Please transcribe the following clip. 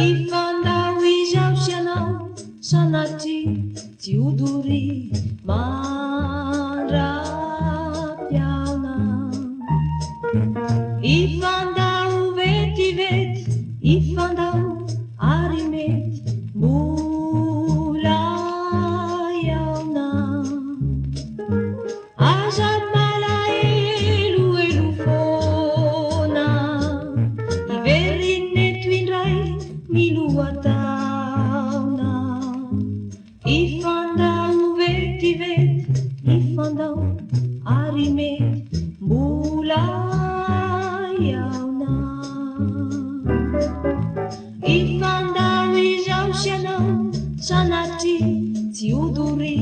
Ifandao izaho sy anao sanaty tsiodori mandrapiana. Ifandao vetivety, ifandao ary mety mbola iaona. Aza malaelo foana iveriny eto indray milohataona. Ifandao vetivety, ifandao ary mety mbola iaona. Ifandao izaho sy anao sanatria tsy hodory